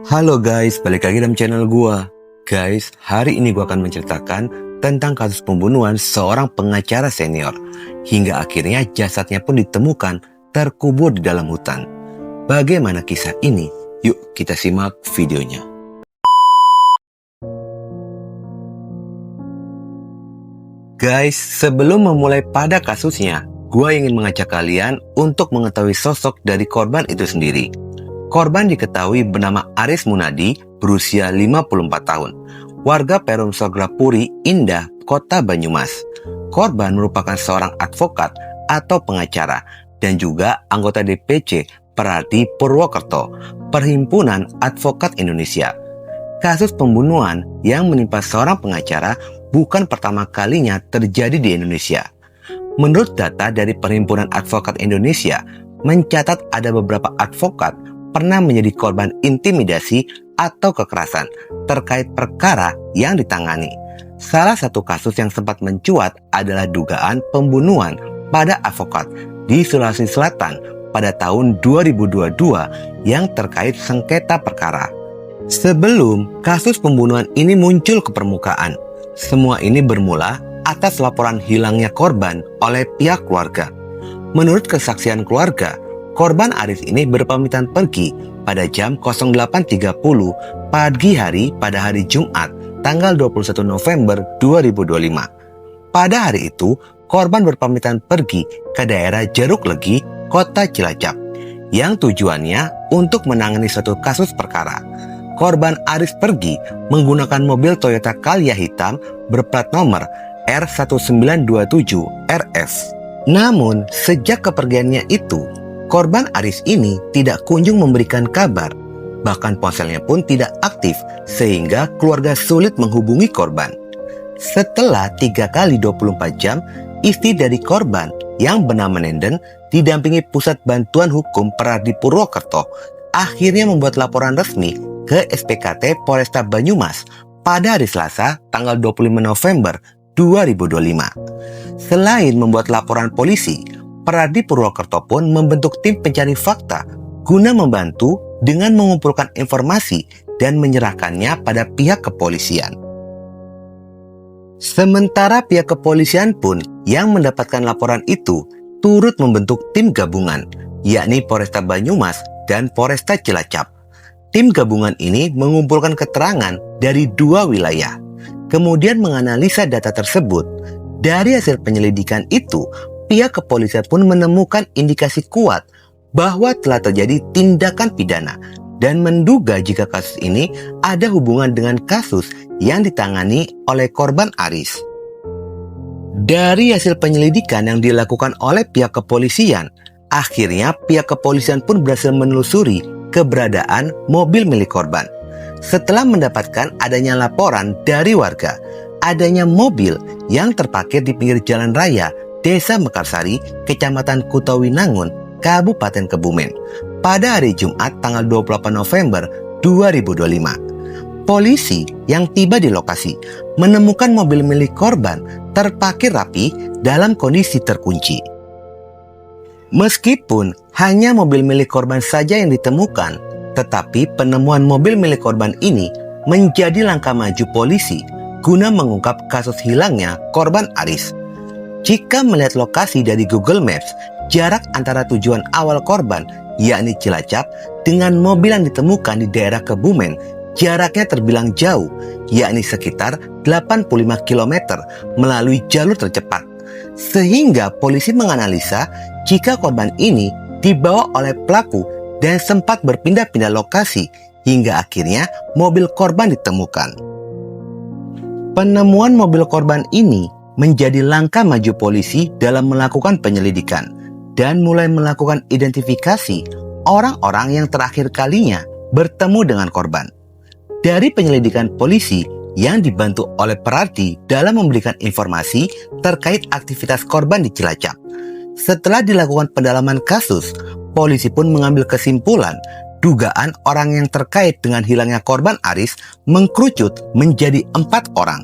Halo guys, balik lagi dalam channel gua. Guys, hari ini gua akan menceritakan tentang kasus pembunuhan seorang pengacara senior. Hingga akhirnya jasadnya pun ditemukan terkubur di dalam hutan. Bagaimana kisah ini? Yuk kita simak videonya. Guys, sebelum memulai pada kasusnya, gua ingin mengajak kalian untuk mengetahui sosok dari korban itu sendiri. Korban diketahui bernama Aris Munadi, berusia 54 tahun, warga Perum Soglapuri, Indah, Kota Banyumas. Korban merupakan seorang advokat atau pengacara dan juga anggota DPC Peradi Purwokerto, Perhimpunan Advokat Indonesia. Kasus pembunuhan yang menimpa seorang pengacara bukan pertama kalinya terjadi di Indonesia. Menurut data dari Perhimpunan Advokat Indonesia, mencatat ada beberapa advokat pernah menjadi korban intimidasi atau kekerasan terkait perkara yang ditangani. Salah satu kasus yang sempat mencuat adalah dugaan pembunuhan pada advokat di Sulawesi Selatan pada tahun 2022 yang terkait sengketa perkara. Sebelum kasus pembunuhan ini muncul ke permukaan, semua ini bermula atas laporan hilangnya korban oleh pihak keluarga. Menurut kesaksian keluarga, korban Aris ini berpamitan pergi pada jam 08.30 pagi hari pada hari Jumat tanggal 21 November 2025. Pada hari itu, korban berpamitan pergi ke daerah Jeruk Legi, Kota Cilacap, yang tujuannya untuk menangani suatu kasus perkara. Korban Aris pergi menggunakan mobil Toyota Calya hitam berplat nomor R1927RF. Namun, sejak kepergiannya itu, korban Aris ini tidak kunjung memberikan kabar, bahkan ponselnya pun tidak aktif sehingga keluarga sulit menghubungi korban. Setelah 3 kali 24 jam, istri dari korban yang bernama Nenden didampingi Pusat Bantuan Hukum Peradi Purwokerto akhirnya membuat laporan resmi ke SPKT Polresta Banyumas pada hari Selasa tanggal 25 November 2025. Selain membuat laporan polisi, Peradi Purwokerto pun membentuk tim pencari fakta guna membantu dengan mengumpulkan informasi dan menyerahkannya pada pihak kepolisian. Sementara pihak kepolisian pun yang mendapatkan laporan itu turut membentuk tim gabungan, yakni Polresta Banyumas dan Polresta Cilacap. Tim gabungan ini mengumpulkan keterangan dari 2 wilayah, kemudian menganalisa data tersebut. Dari hasil penyelidikan itu, pihak kepolisian pun menemukan indikasi kuat bahwa telah terjadi tindakan pidana dan menduga jika kasus ini ada hubungan dengan kasus yang ditangani oleh korban Aris. Dari hasil penyelidikan yang dilakukan oleh pihak kepolisian, akhirnya pihak kepolisian pun berhasil menelusuri keberadaan mobil milik korban. Setelah mendapatkan adanya laporan dari warga, adanya mobil yang terparkir di pinggir jalan raya Desa Mekarsari, Kecamatan Kutawinangun, Kabupaten Kebumen, pada hari Jumat tanggal 28 November 2025. Polisi yang tiba di lokasi menemukan mobil milik korban terparkir rapi dalam kondisi terkunci. Meskipun hanya mobil milik korban saja yang ditemukan, tetapi penemuan mobil milik korban ini menjadi langkah maju polisi guna mengungkap kasus hilangnya korban Aris. Jika melihat lokasi dari Google Maps, jarak antara tujuan awal korban, yakni Cilacap, dengan mobil yang ditemukan di daerah Kebumen, jaraknya terbilang jauh, yakni sekitar 85 km melalui jalur tercepat. Sehingga polisi menganalisa jika korban ini dibawa oleh pelaku dan sempat berpindah-pindah lokasi hingga akhirnya mobil korban ditemukan. Penemuan mobil korban ini menjadi langkah maju polisi dalam melakukan penyelidikan dan mulai melakukan identifikasi orang-orang yang terakhir kalinya bertemu dengan korban. Dari penyelidikan polisi yang dibantu oleh Peradi dalam memberikan informasi terkait aktivitas korban di Cilacap. Setelah dilakukan pendalaman kasus, polisi pun mengambil kesimpulan dugaan orang yang terkait dengan hilangnya korban Aris mengkerucut menjadi 4 orang.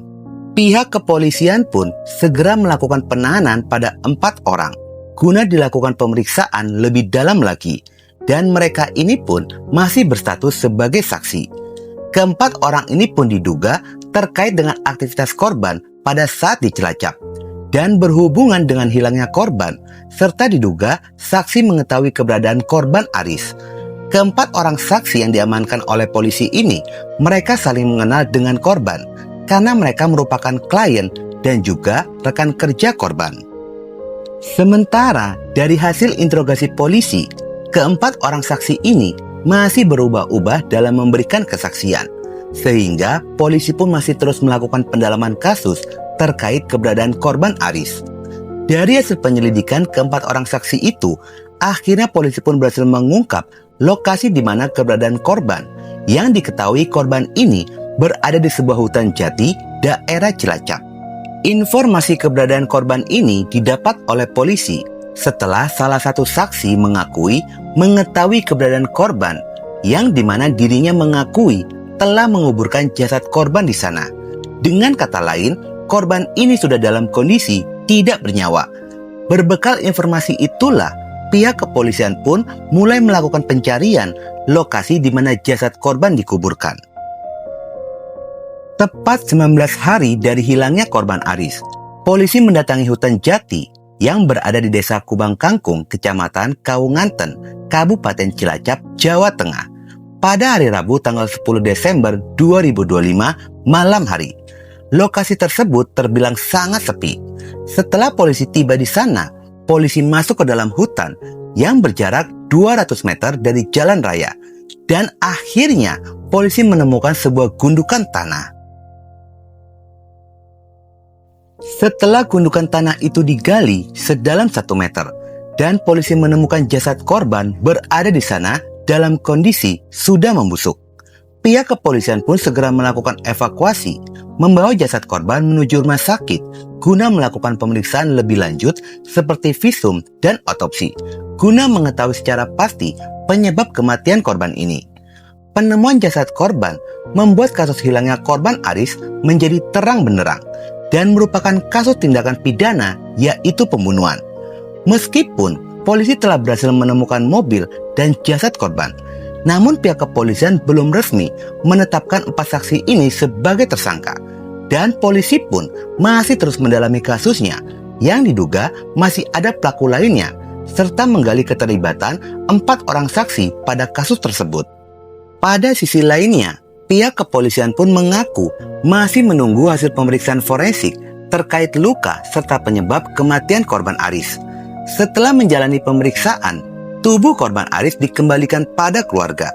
Pihak kepolisian pun segera melakukan penahanan pada 4 orang guna dilakukan pemeriksaan lebih dalam lagi. dan mereka ini pun masih berstatus sebagai saksi. Keempat orang ini pun diduga terkait dengan aktivitas korban pada saat di Cilacap dan berhubungan dengan hilangnya korban, serta diduga saksi mengetahui keberadaan korban Aris. Keempat orang saksi yang diamankan oleh polisi ini, mereka saling mengenal dengan korban karena mereka merupakan klien dan juga rekan kerja korban. Sementara dari hasil interogasi polisi, keempat orang saksi ini masih berubah-ubah dalam memberikan kesaksian, sehingga polisi pun masih terus melakukan pendalaman kasus terkait keberadaan korban Aris. Dari hasil penyelidikan keempat orang saksi itu, akhirnya polisi pun berhasil mengungkap lokasi di mana keberadaan korban, yang diketahui korban ini berada di sebuah hutan jati daerah Cilacap. Informasi keberadaan korban ini didapat oleh polisi setelah salah satu saksi mengakui mengetahui keberadaan korban, yang dimana dirinya mengakui telah menguburkan jasad korban di sana. Dengan kata lain, korban ini sudah dalam kondisi tidak bernyawa. Berbekal informasi itulah, pihak kepolisian pun mulai melakukan pencarian lokasi di mana jasad korban dikuburkan. Tepat 19 hari dari hilangnya korban Aris, polisi mendatangi hutan jati yang berada di Desa Kubang Kangkung, Kecamatan Kaunganten, Kabupaten Cilacap, Jawa Tengah, pada hari Rabu tanggal 10 Desember 2025 malam hari. Lokasi tersebut terbilang sangat sepi. Setelah polisi tiba di sana, polisi masuk ke dalam hutan yang berjarak 200 meter dari jalan raya, dan akhirnya polisi menemukan sebuah gundukan tanah. Setelah gundukan tanah itu digali sedalam 1 meter, dan polisi menemukan jasad korban berada di sana dalam kondisi sudah membusuk. Pihak kepolisian pun segera melakukan evakuasi, membawa jasad korban menuju rumah sakit guna melakukan pemeriksaan lebih lanjut seperti visum dan otopsi, guna mengetahui secara pasti penyebab kematian korban ini. Penemuan jasad korban membuat kasus hilangnya korban Aris menjadi terang benderang dan merupakan kasus tindakan pidana, yaitu pembunuhan. Meskipun polisi telah berhasil menemukan mobil dan jasad korban, namun pihak kepolisian belum resmi menetapkan 4 saksi ini sebagai tersangka, dan polisi pun masih terus mendalami kasusnya yang diduga masih ada pelaku lainnya, serta menggali keterlibatan 4 orang saksi pada kasus tersebut. Pada sisi lainnya, pihak kepolisian pun mengaku masih menunggu hasil pemeriksaan forensik terkait luka serta penyebab kematian korban Aris. Setelah menjalani pemeriksaan, tubuh korban Aris dikembalikan pada keluarga.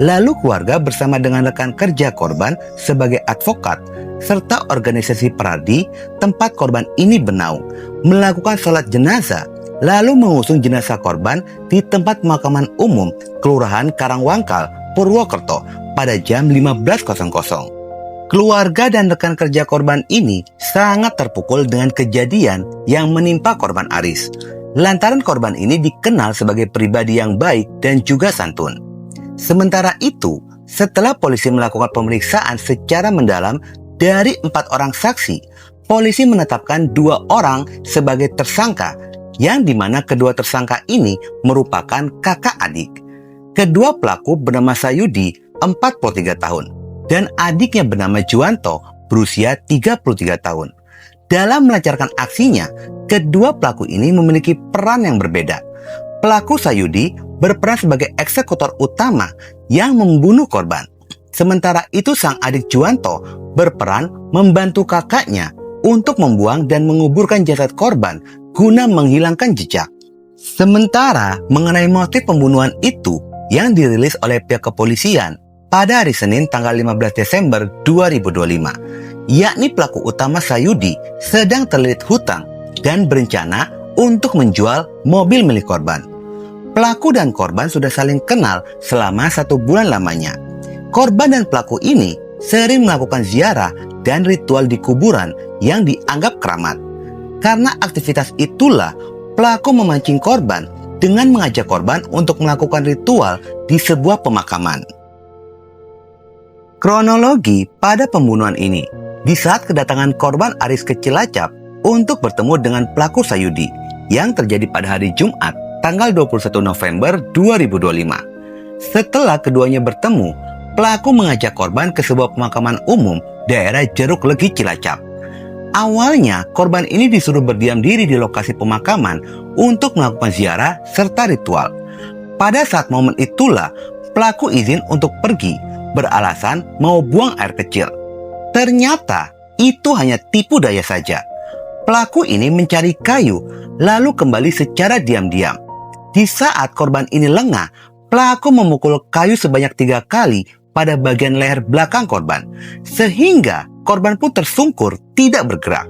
Lalu keluarga bersama dengan rekan kerja korban sebagai advokat serta organisasi Peradi tempat korban ini bernaung melakukan sholat jenazah, lalu mengusung jenazah korban di tempat pemakaman umum Kelurahan Karangwangkal, Purwokerto pada jam 15.00. Keluarga dan rekan kerja korban ini sangat terpukul dengan kejadian yang menimpa korban Aris, lantaran korban ini dikenal sebagai pribadi yang baik dan juga santun. Sementara itu, setelah polisi melakukan pemeriksaan secara mendalam dari 4 orang saksi, polisi menetapkan 2 orang sebagai tersangka, yang dimana kedua tersangka ini merupakan kakak adik. Kedua pelaku bernama Sayudi, 43 tahun, dan adiknya bernama Juwanto, berusia 33 tahun. Dalam melancarkan aksinya, kedua pelaku ini memiliki peran yang berbeda. Pelaku Sayudi berperan sebagai eksekutor utama yang membunuh korban. Sementara itu sang adik Juwanto berperan membantu kakaknya untuk membuang dan menguburkan jasad korban guna menghilangkan jejak. Sementara mengenai motif pembunuhan itu yang dirilis oleh pihak kepolisian pada hari Senin tanggal 15 Desember 2025, yakni pelaku utama Sayudi sedang terlilit hutang dan berencana untuk menjual mobil milik korban. Pelaku dan korban sudah saling kenal selama 1 bulan lamanya. Korban dan pelaku ini sering melakukan ziarah dan ritual di kuburan yang dianggap keramat. Karena aktivitas itulah pelaku memancing korban dengan mengajak korban untuk melakukan ritual di sebuah pemakaman. Kronologi pada pembunuhan ini, di saat kedatangan korban Aris ke Cilacap untuk bertemu dengan pelaku Sayudi yang terjadi pada hari Jumat tanggal 21 November 2025. Setelah keduanya bertemu, pelaku mengajak korban ke sebuah pemakaman umum daerah Jeruk Legi Cilacap. Awalnya, korban ini disuruh berdiam diri di lokasi pemakaman untuk melakukan ziarah serta ritual. Pada saat momen itulah, pelaku izin untuk pergi, beralasan mau buang air kecil. Ternyata, itu hanya tipu daya saja. Pelaku ini mencari kayu, lalu kembali secara diam-diam. Di saat korban ini lengah, pelaku memukul kayu sebanyak 3 kali pada bagian leher belakang korban, sehingga korban pun tersungkur tidak bergerak.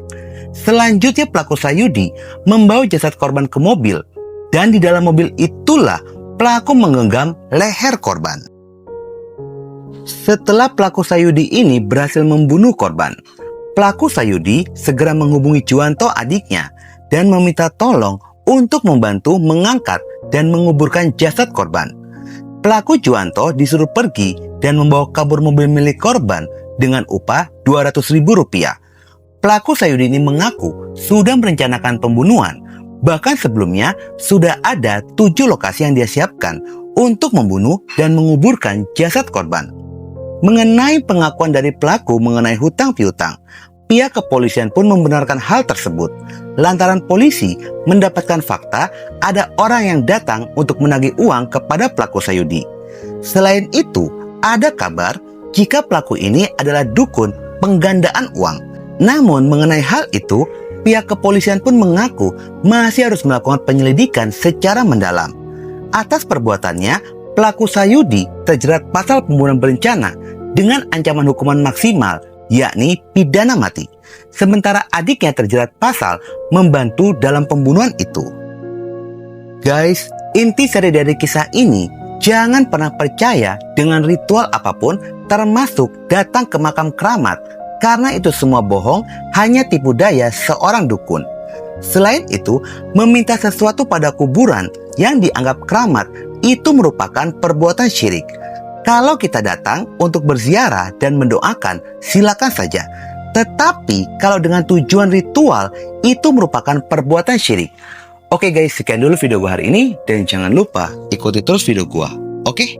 Selanjutnya pelaku Sayudi membawa jasad korban ke mobil, dan di dalam mobil itulah pelaku menggenggam leher korban. Setelah pelaku Sayudi ini berhasil membunuh korban, pelaku Sayudi segera menghubungi Juwanto adiknya dan meminta tolong untuk membantu mengangkat dan menguburkan jasad korban. Pelaku Juwanto disuruh pergi dan membawa kabur mobil milik korban dengan upah Rp200.000. Pelaku Sayudi ini mengaku sudah merencanakan pembunuhan. Bahkan sebelumnya sudah ada 7 lokasi yang dia siapkan untuk membunuh dan menguburkan jasad korban. Mengenai pengakuan dari pelaku mengenai hutang piutang, pihak kepolisian pun membenarkan hal tersebut. Lantaran polisi mendapatkan fakta ada orang yang datang untuk menagih uang kepada pelaku Sayudi. Selain itu, ada kabar jika pelaku ini adalah dukun penggandaan uang. Namun mengenai hal itu, pihak kepolisian pun mengaku masih harus melakukan penyelidikan secara mendalam. Atas perbuatannya, pelaku Sayudi terjerat pasal pembunuhan berencana dengan ancaman hukuman maksimal, yakni pidana mati. Sementara adiknya terjerat pasal membantu dalam pembunuhan itu. Guys, inti dari kisah ini, jangan pernah percaya dengan ritual apapun, termasuk datang ke makam keramat, karena itu semua bohong, hanya tipu daya seorang dukun. Selain itu, meminta sesuatu pada kuburan yang dianggap keramat itu merupakan perbuatan syirik. Kalau kita datang untuk berziarah dan mendoakan, silakan saja. Tetapi kalau dengan tujuan ritual, itu merupakan perbuatan syirik. Oke guys, sekian dulu video gua hari ini, dan jangan lupa ikuti terus video gua. Oke?